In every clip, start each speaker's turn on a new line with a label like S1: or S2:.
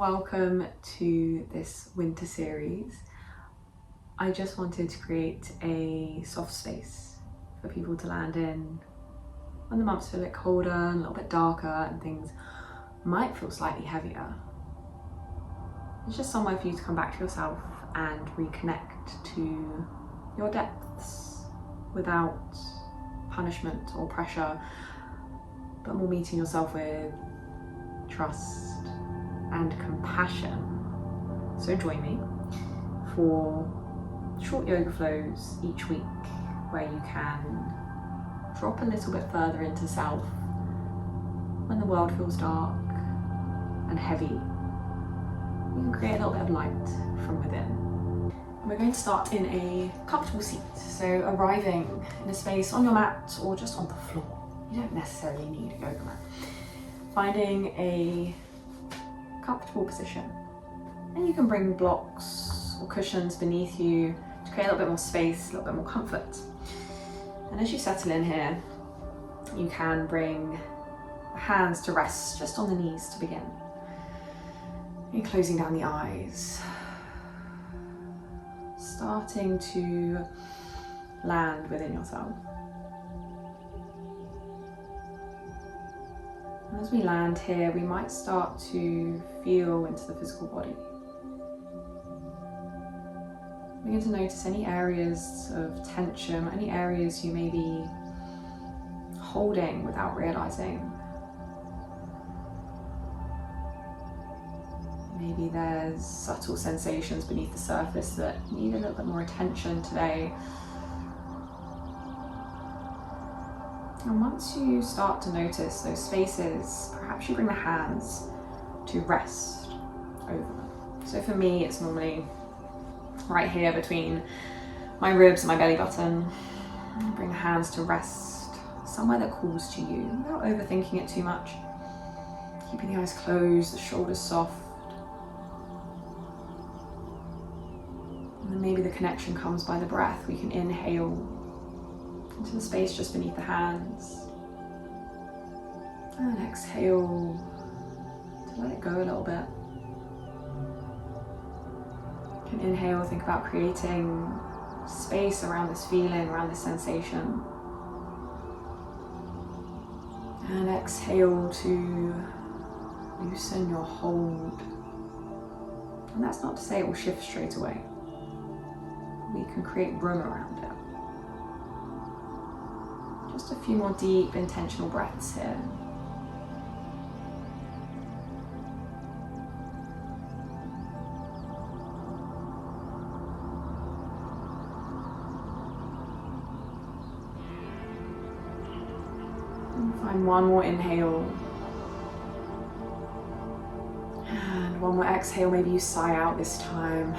S1: welcome to this winter series. I just wanted to create a soft space for people to land in when the months feel a bit colder and a little bit darker and things might feel slightly heavier. It's just somewhere for you to come back to yourself and reconnect to your depths without punishment or pressure, but more meeting yourself with trust and compassion. So join me for short yoga flows each week where you can drop a little bit further into self when the world feels dark and heavy. You can create a little bit of light from within. And we're going to start in a comfortable seat. So arriving in a space on your mat or just on the floor. You don't necessarily need a yoga mat. Finding a comfortable position. And you can bring blocks or cushions beneath you to create a little bit more space, a little bit more comfort. And as you settle in here, you can bring the hands to rest just on the knees to begin. You're closing down the eyes. Starting to land within yourself. And as we land here, we might start to feel into the physical body. Begin to notice any areas of tension, any areas you may be holding without realizing. Maybe there's subtle sensations beneath the surface that need a little bit more attention today. And once you start to notice those spaces, perhaps you bring the hands to rest over them. So for me, it's normally right here between my ribs and my belly button. Bring the hands to rest somewhere that calls to you without overthinking it too much. Keeping the eyes closed, the shoulders soft. And then maybe the connection comes by the breath. We can inhale into the space just beneath the hands. And exhale to let it go a little bit. You can inhale, think about creating space around this feeling, around this sensation. And exhale to loosen your hold. And that's not to say it will shift straight away. We can create room around it. Just a few more deep, intentional breaths here. And find one more inhale. And one more exhale, maybe you sigh out this time.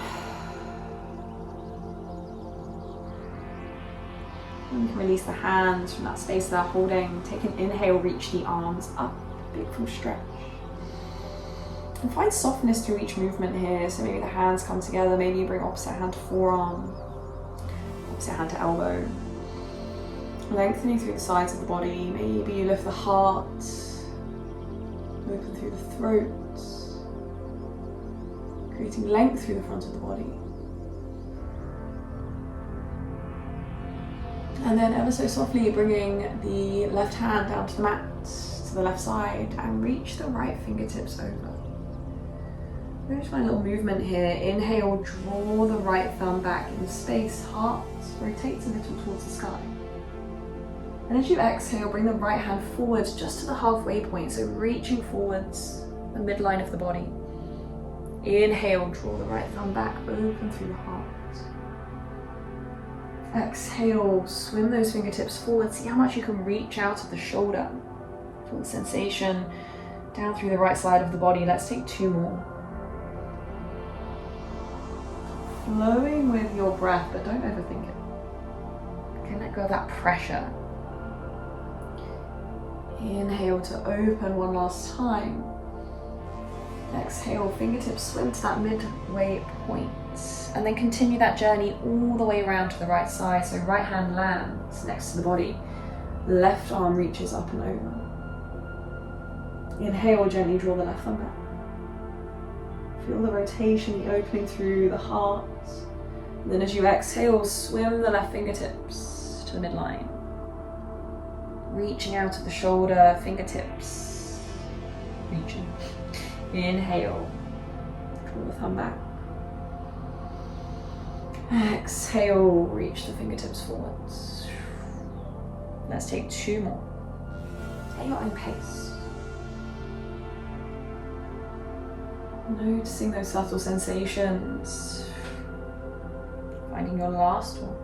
S1: You can release the hands from that space they're holding. Take an inhale, reach the arms up, big full stretch. And find softness through each movement here. So maybe the hands come together, maybe you bring opposite hand to forearm, opposite hand to elbow. Lengthening through the sides of the body. Maybe you lift the heart, open through the throat, creating length through the front of the body. And then ever so softly bringing the left hand down to the mat, to the left side, and reach the right fingertips over. There's my little movement here. Inhale, draw the right thumb back in space, heart rotates a little towards the sky. And as you exhale, bring the right hand forwards just to the halfway point, so reaching forwards, the midline of the body. Inhale, draw the right thumb back, open through the heart. Exhale, swim those fingertips forward. See how much you can reach out of the shoulder. Feel the sensation down through the right side of the body. Let's take two more. Flowing with your breath, but don't overthink it. Okay, let go of that pressure. Inhale to open one last time. Exhale, fingertips swim to that midway point. And then continue that journey all the way around to the right side. So right hand lands next to the body. Left arm reaches up and over. Inhale, gently draw the left thumb back. Feel the rotation, the opening through the heart. And then as you exhale, swim the left fingertips to the midline. Reaching out at the shoulder, fingertips. Reaching. Inhale. Draw the thumb back. Exhale, reach the fingertips forwards. Let's take 2 more. At your own pace. Noticing those subtle sensations. Finding your last one.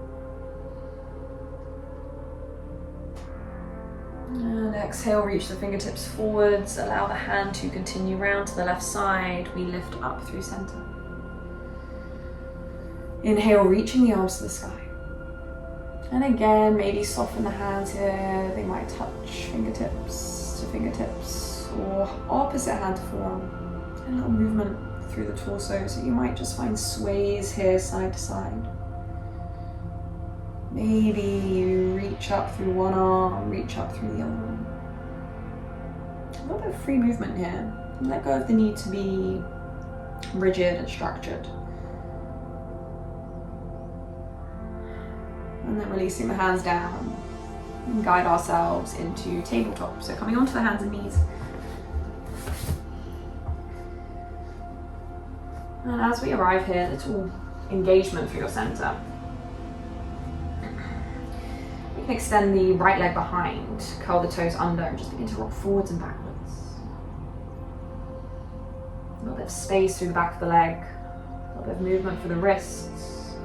S1: And exhale, reach the fingertips forwards. Allow the hand to continue round to the left side. We lift up through center. Inhale, reaching the arms to the sky. And again, maybe soften the hands here. They might touch fingertips to fingertips or opposite hand to forearm. A little movement through the torso, so you might just find sways here side to side. Maybe you reach up through one arm, reach up through the other one. A little bit of free movement here. Let go of the need to be rigid and structured. And then releasing the hands down and guide ourselves into tabletop. So coming onto the hands and knees. And as we arrive here, little engagement through your center. You can extend the right leg behind, curl the toes under, and just begin to rock forwards and backwards. A little bit of space through the back of the leg, a little bit of movement for the wrists.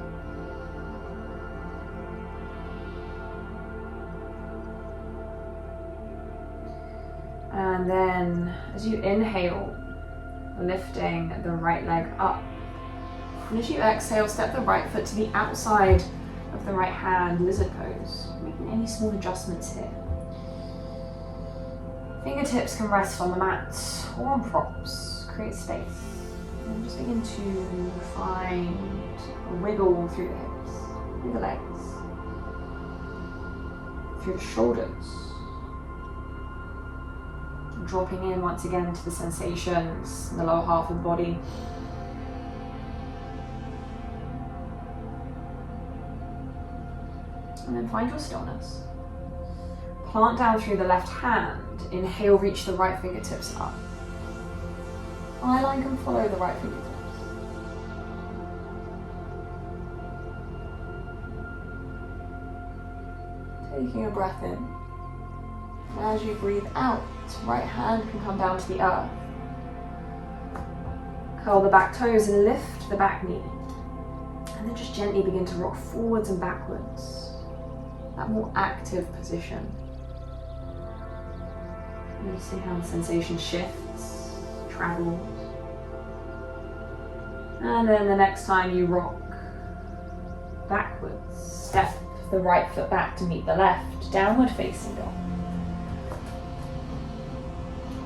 S1: And then, as you inhale, lifting the right leg up. And as you exhale, step the right foot to the outside of the right hand, lizard pose. Making any small adjustments here. Fingertips can rest on the mat or on props. Create space. And just begin to find a wiggle through the hips, through the legs, through the shoulders. Dropping in once again to the sensations in the lower half of the body. And then find your stillness. Plant down through the left hand. Inhale, reach the right fingertips up. Eyeline can follow the right fingertips. Taking a breath in. As you breathe out, right hand can come down to the earth. Curl the back toes and lift the back knee. And then just gently begin to rock forwards and backwards. That more active position. Noticing how the sensation shifts, travels. And then the next time you rock backwards, step the right foot back to meet the left, downward facing dog.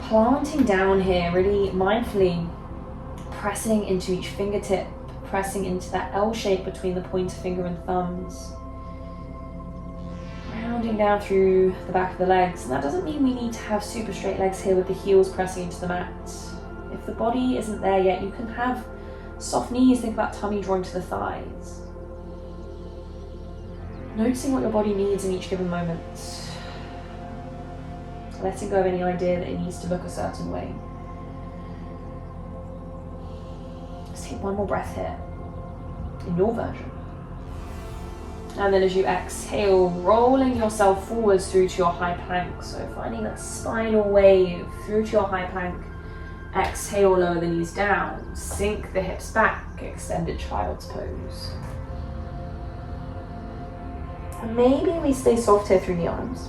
S1: Planting down here, really mindfully pressing into each fingertip, pressing into that L shape between the pointer finger and thumbs. Rounding down through the back of the legs. And that doesn't mean we need to have super straight legs here with the heels pressing into the mat. If the body isn't there yet, you can have soft knees, think about tummy drawing to the thighs. Noticing what your body needs in each given moment. Letting go of any idea that it needs to look a certain way. Let's take one more breath here, in your version. And then as you exhale, rolling yourself forwards through to your high plank. So finding that spinal wave through to your high plank. Exhale, lower the knees down, sink the hips back, extended child's pose. And maybe we stay soft here through the arms.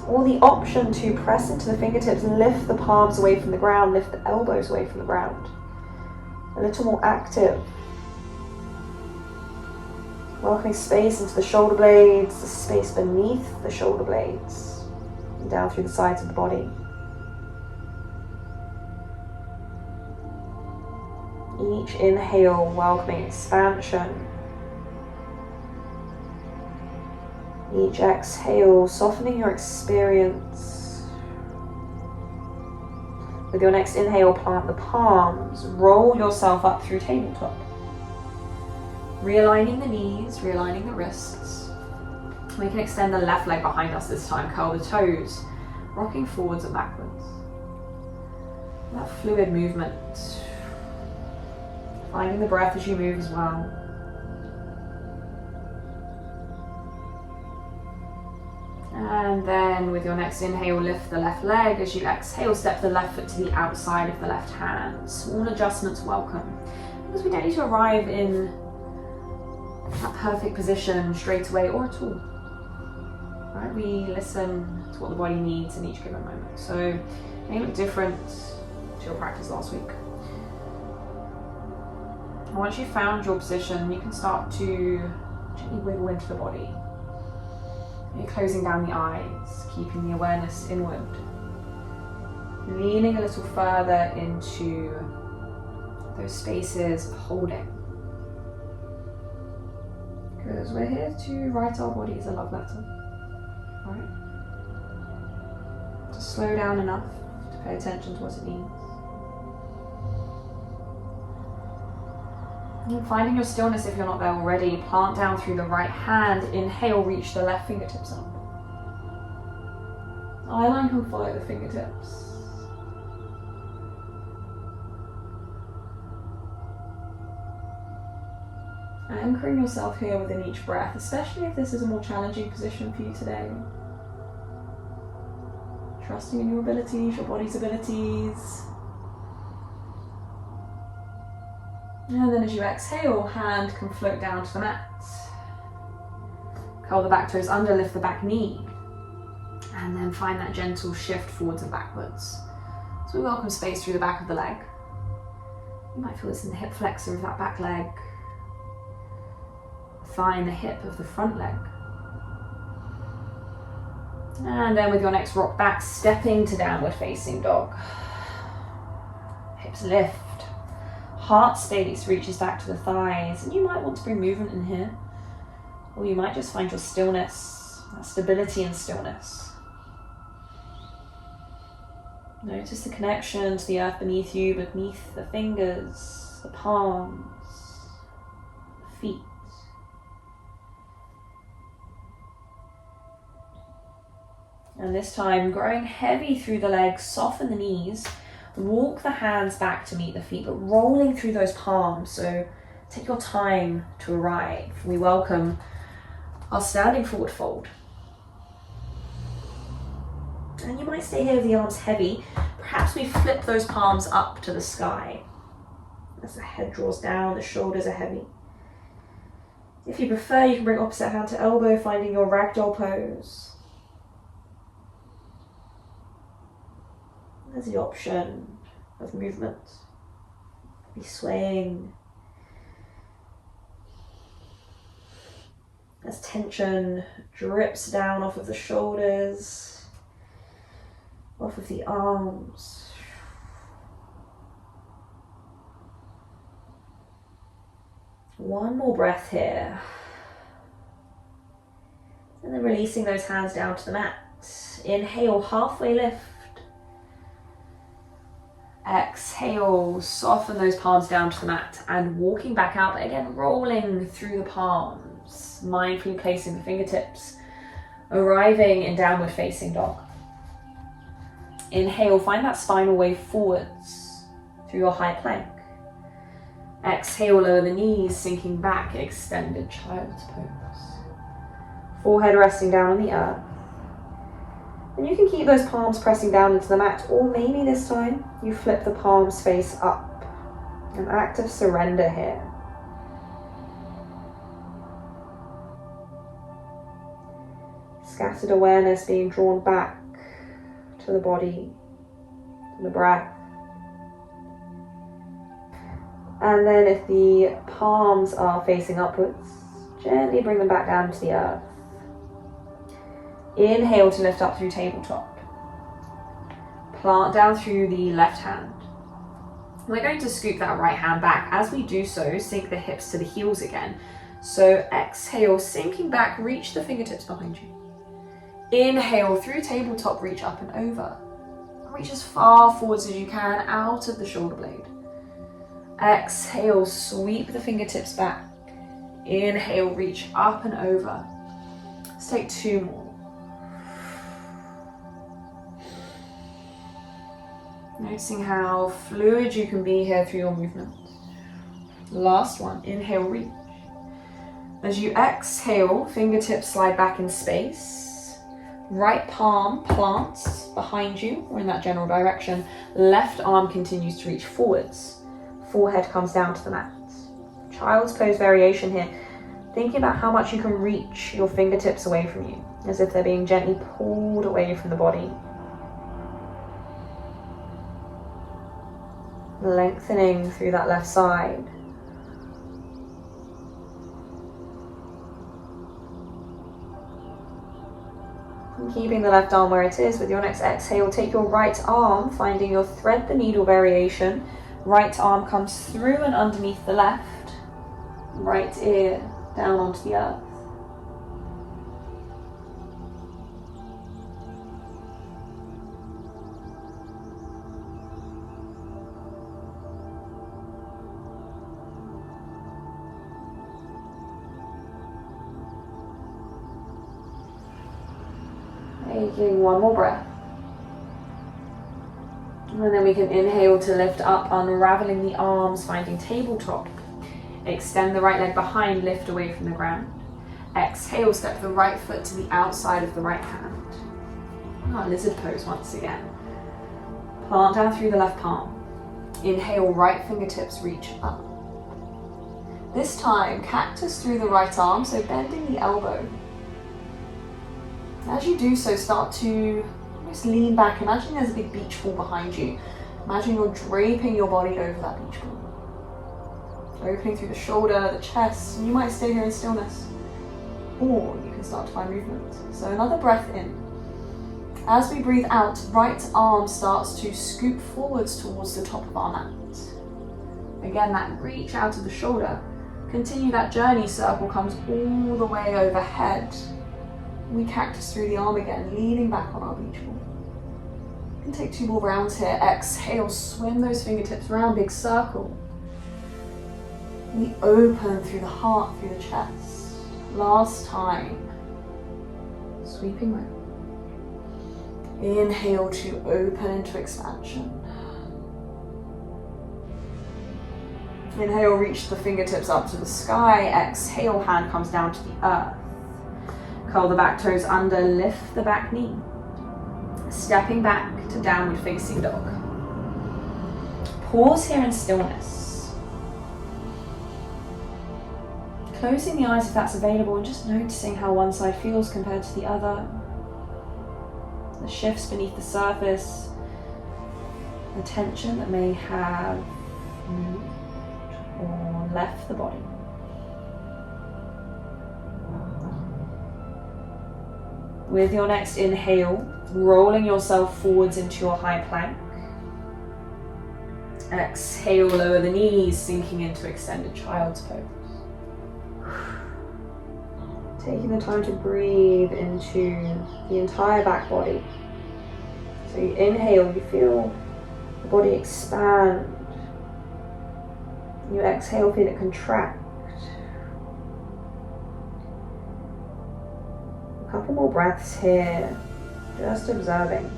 S1: Or the option to press into the fingertips and lift the palms away from the ground, lift the elbows away from the ground. A little more active. Welcoming space into the shoulder blades, the space beneath the shoulder blades, and down through the sides of the body. Each inhale, welcoming expansion. Each exhale, softening your experience. With your next inhale, plant the palms, roll yourself up through tabletop. Realigning the knees, realigning the wrists. We can extend the left leg behind us this time, curl the toes, rocking forwards and backwards. That fluid movement. Finding the breath as you move as well. And then with your next inhale, lift the left leg. As you exhale, step the left foot to the outside of the left hand. Small adjustments welcome, because we don't need to arrive in that perfect position straight away or at all. Right? We listen to what the body needs in each given moment. So it may look different to your practice last week. And once you've found your position, you can start to gently wiggle into the body. You're closing down the eyes, keeping the awareness inward. Leaning a little further into those spaces of holding. Because we're here to write our bodies a love letter. Right? To slow down enough to pay attention to what it needs. And finding your stillness if you're not there already. Plant down through the right hand. Inhale, reach the left fingertips up. Eye line can follow the fingertips. Anchoring yourself here within each breath, especially if this is a more challenging position for you today. Trusting in your abilities, your body's abilities. And then as you exhale, hand can float down to the mat. Curl the back toes under, lift the back knee. And then find that gentle shift forwards and backwards. So we welcome space through the back of the leg. You might feel this in the hip flexor of that back leg. Thigh and the hip of the front leg. And then with your next rock back, stepping to downward facing dog. Hips lift. Heart space reaches back to the thighs, and you might want to bring movement in here, or you might just find your stillness, that stability and stillness. Notice the connection to the earth beneath you, beneath the fingers, the palms, the feet. And this time, growing heavy through the legs, soften the knees. Walk the hands back to meet the feet, but rolling through those palms. So take your time to arrive. We welcome our standing forward fold. And you might stay here with the arms heavy. Perhaps we flip those palms up to the sky. As the head draws down, the shoulders are heavy. If you prefer, you can bring opposite hand to elbow, finding your ragdoll pose. There's the option of movement. Be swaying. As tension drips down off of the shoulders, off of the arms. One more breath here. And then releasing those hands down to the mat. Inhale, halfway lift. Exhale, soften those palms down to the mat and walking back out, but again, rolling through the palms, mindfully placing the fingertips, arriving in downward facing dog. Inhale, find that spinal wave forwards through your high plank. Exhale, lower the knees, sinking back, extended child's pose. Forehead resting down on the earth. And you can keep those palms pressing down into the mat, or maybe this time you flip the palms face up. An act of surrender here. Scattered awareness being drawn back to the body, to the breath. And then if the palms are facing upwards, gently bring them back down to the earth. Inhale to lift up through tabletop. Plant down through the left hand. We're going to scoop that right hand back. As we do so, sink the hips to the heels again. So exhale, sinking back, reach the fingertips behind you. Inhale through tabletop, reach up and over. reach as far forwards as you can out of the shoulder blade. Exhale, sweep the fingertips back. Inhale, reach up and over. Let's take 2 more. Noticing how fluid you can be here through your movement. Last one, inhale, reach. As you exhale, fingertips slide back in space. Right palm plants behind you or in that general direction. Left arm continues to reach forwards. Forehead comes down to the mat. Child's pose variation here. Thinking about how much you can reach your fingertips away from you, as if they're being gently pulled away from the body. Lengthening through that left side. And keeping the left arm where it is. With your next exhale, take your right arm, finding your thread the needle variation. Right arm comes through and underneath the left. Right ear down onto the earth. Taking one more breath. And then we can inhale to lift up, unraveling the arms, finding tabletop. Extend the right leg behind, lift away from the ground. Exhale, step the right foot to the outside of the right hand. Lizard pose once again. Plant down through the left palm. Inhale, right fingertips reach up. This time, cactus through the right arm, so bending the elbow. As you do so, start to almost lean back. Imagine there's a big beach ball behind you. Imagine you're draping your body over that beach ball. Opening through the shoulder, the chest, and you might stay here in stillness. Or you can start to find movement. So another breath in. As we breathe out, right arm starts to scoop forwards towards the top of our mat. Again, that reach out of the shoulder. Continue that journey, circle comes all the way overhead. We cactus through the arm again, leaning back on our beach ball. You can take 2 more rounds here. Exhale, swim those fingertips around, big circle. We open through the heart, through the chest. Last time. Sweeping round. Inhale to open into expansion. Inhale, reach the fingertips up to the sky. Exhale, hand comes down to the earth. Curl the back toes under, lift the back knee. Stepping back to downward facing dog. Pause here in stillness. Closing the eyes if that's available and just noticing how one side feels compared to the other. The shifts beneath the surface. The tension that may have moved or left the body. With your next inhale, rolling yourself forwards into your high plank. Exhale, lower the knees, sinking into extended child's pose. Taking the time to breathe into the entire back body. So you inhale, you feel the body expand. You exhale, feel it contract. A couple more breaths here, just observing.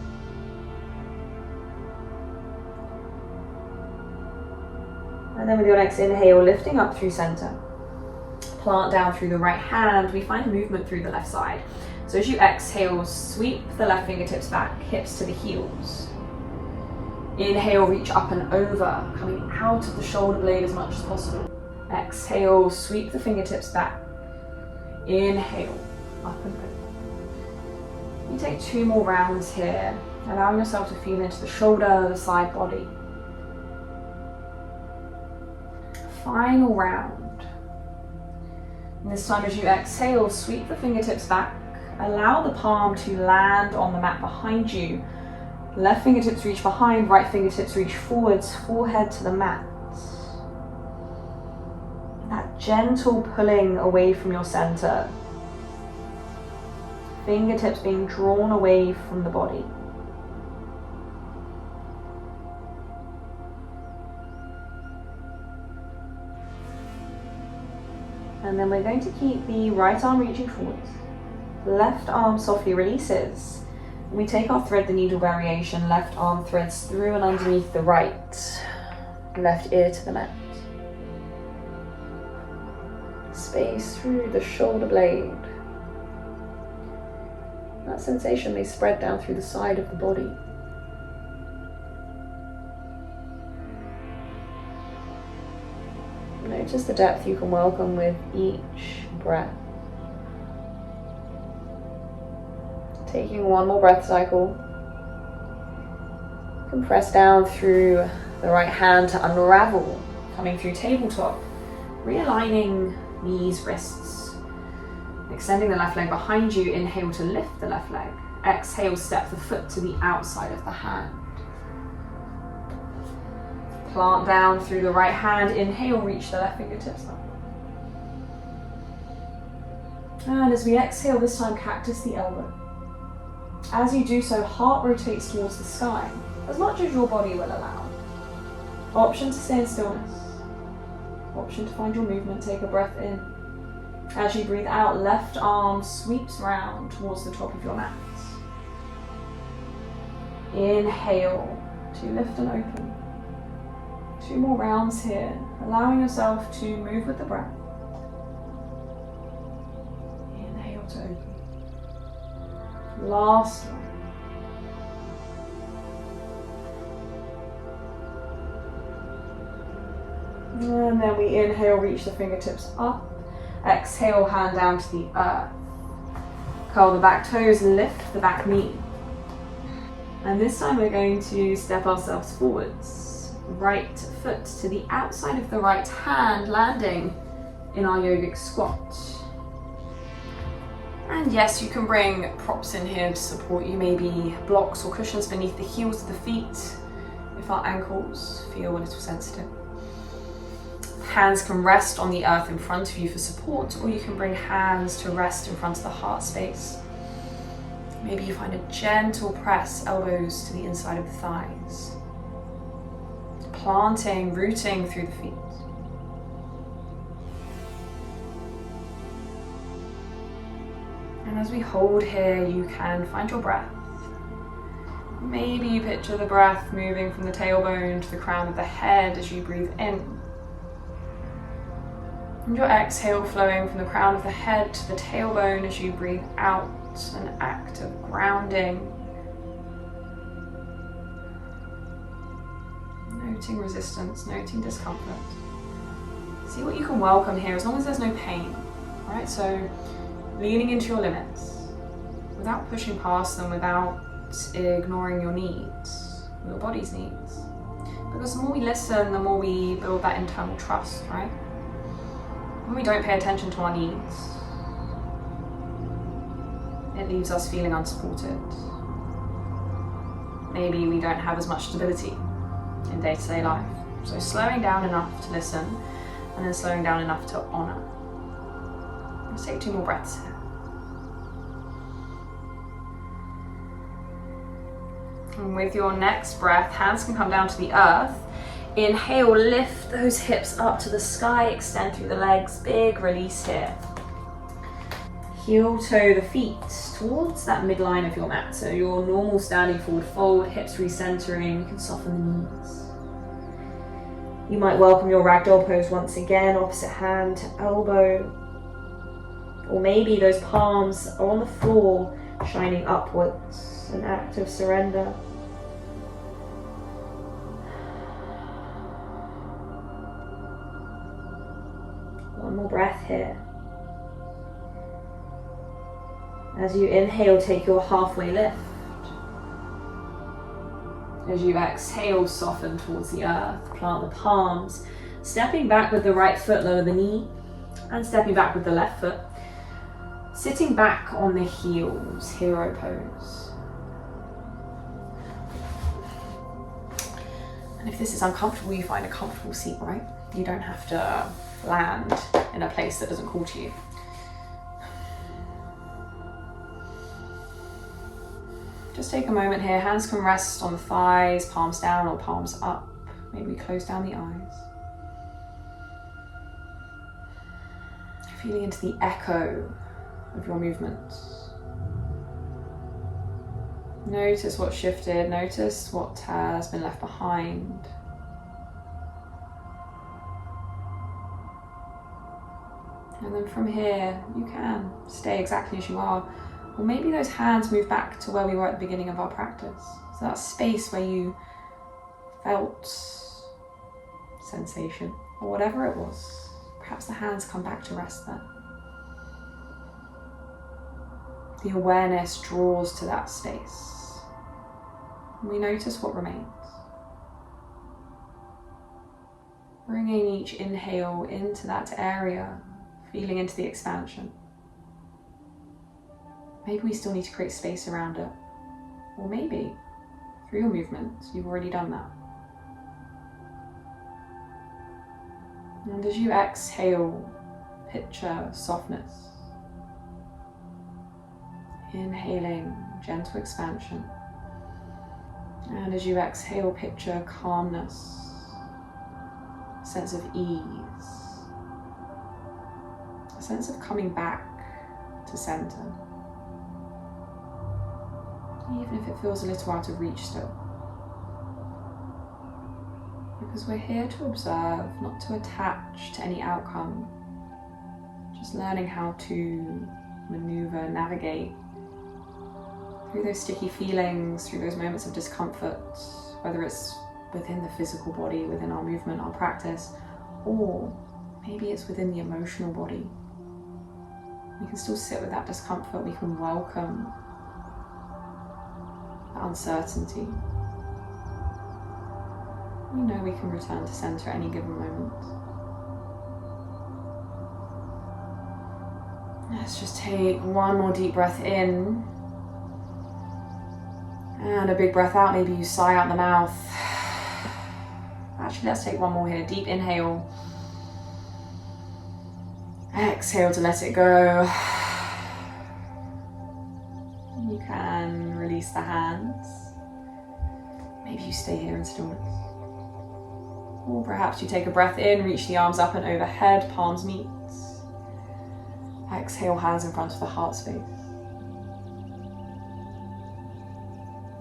S1: And then with your next inhale, lifting up through center. Plant down through the right hand. We find movement through the left side. So as you exhale, sweep the left fingertips back, hips to the heels. Inhale, reach up and over, coming out of the shoulder blade as much as possible. Exhale, sweep the fingertips back. Inhale, up and over. You take 2 more rounds here, allowing yourself to feel into the shoulder, the side body. Final round. And this time as you exhale, sweep the fingertips back. Allow the palm to land on the mat behind you. Left fingertips reach behind, right fingertips reach forwards, forehead to the mat. That gentle pulling away from your center. Fingertips being drawn away from the body. And then we're going to keep the right arm reaching forwards. Left arm softly releases. We take our thread the needle variation. Left arm threads through and underneath the right. Left ear to the mat. Space through the shoulder blade. That sensation may spread down through the side of the body. Notice the depth you can welcome with each breath. Taking one more breath cycle. You can press down through the right hand to unravel, coming through tabletop, realigning knees, wrists, extending the left leg behind you. Inhale to lift the left leg. Exhale, step the foot to the outside of the hand. Plant down through the right hand. Inhale, reach the left fingertips up. And as we exhale, this time cactus the elbow. As you do so, heart rotates towards the sky, as much as your body will allow. Option to stay in stillness. Option to find your movement. Take a breath in. As you breathe out, left arm sweeps round towards the top of your mat. Inhale to lift and open. 2 more rounds here, allowing yourself to move with the breath. Inhale to open. Last one. And then we inhale, reach the fingertips up. Exhale, hand down to the earth. Curl the back toes, lift the back knee. And this time we're going to step ourselves forwards. Right foot to the outside of the right hand, landing in our yogic squat. And yes, you can bring props in here to support you, maybe blocks or cushions beneath the heels of the feet if our ankles feel a little sensitive. Hands can rest on the earth in front of you for support, or you can bring hands to rest in front of the heart space. Maybe you find a gentle press, elbows to the inside of the thighs. Planting, rooting through the feet. And as we hold here, you can find your breath. Maybe you picture the breath moving from the tailbone to the crown of the head as you breathe in. And your exhale flowing from the crown of the head to the tailbone as you breathe out, an act of grounding. Noting resistance, noting discomfort. See what you can welcome here, as long as there's no pain. Alright, so leaning into your limits, without pushing past them, without ignoring your needs, your body's needs. Because the more we listen, the more we build that internal trust, right? When we don't pay attention to our needs, it leaves us feeling unsupported. Maybe we don't have as much stability in day-to-day life. So slowing down enough to listen, and then slowing down enough to honor. Let's take 2 more breaths here. And with your next breath, hands can come down to the earth. Inhale, lift those hips up to the sky, extend through the legs, big release here. Heel toe the feet towards that midline of your mat. So your normal standing forward fold, hips recentering, you can soften the knees. You might welcome your ragdoll pose once again, opposite hand to elbow. Or maybe those palms are on the floor, shining upwards, an act of surrender. One more breath here. As you inhale, take your halfway lift. As you exhale, soften towards the earth, plant the palms, stepping back with the right foot, lower the knee, and stepping back with the left foot. Sitting back on the heels, hero pose. And if this is uncomfortable, you find a comfortable seat, right? You don't have to land in a place that doesn't call to you. Just take a moment here. Hands can rest on the thighs, palms down or palms up. Maybe close down the eyes. Feeling into the echo of your movements. Notice what's shifted, notice what has been left behind. And then from here, you can stay exactly as you are. Or maybe those hands move back to where we were at the beginning of our practice. So that space where you felt sensation, or whatever it was. Perhaps the hands come back to rest there. The awareness draws to that space. And we notice what remains. Bringing each inhale into that area, feeling into the expansion. Maybe we still need to create space around it. Or maybe, through your movements, you've already done that. And as you exhale, picture softness. Inhaling, gentle expansion. And as you exhale, picture calmness, a sense of ease, a sense of coming back to center. Even if it feels a little out of reach still. Because we're here to observe, not to attach to any outcome. Just learning how to maneuver, navigate through those sticky feelings, through those moments of discomfort, whether it's within the physical body, within our movement, our practice, or maybe it's within the emotional body. We can still sit with that discomfort, we can welcome that uncertainty. We know we can return to center at any given moment. Let's just take one more deep breath in. And a big breath out, maybe you sigh out the mouth. Actually, let's take one more here. Deep inhale. Exhale to let it go. You can release the hands. Maybe you stay here in stillness. Or perhaps you take a breath in, reach the arms up and overhead, palms meet. Exhale, hands in front of the heart space.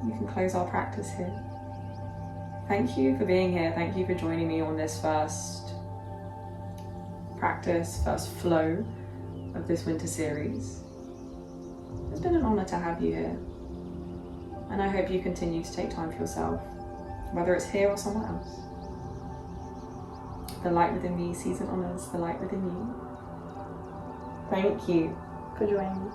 S1: We can close our practice here. Thank you for being here. Thank you for joining me on this first practice, first flow of this winter series. It's been an honor to have you here. And I hope you continue to take time for yourself, whether it's here or somewhere else. The light within me sees and honors the light within you. Thank you for joining me.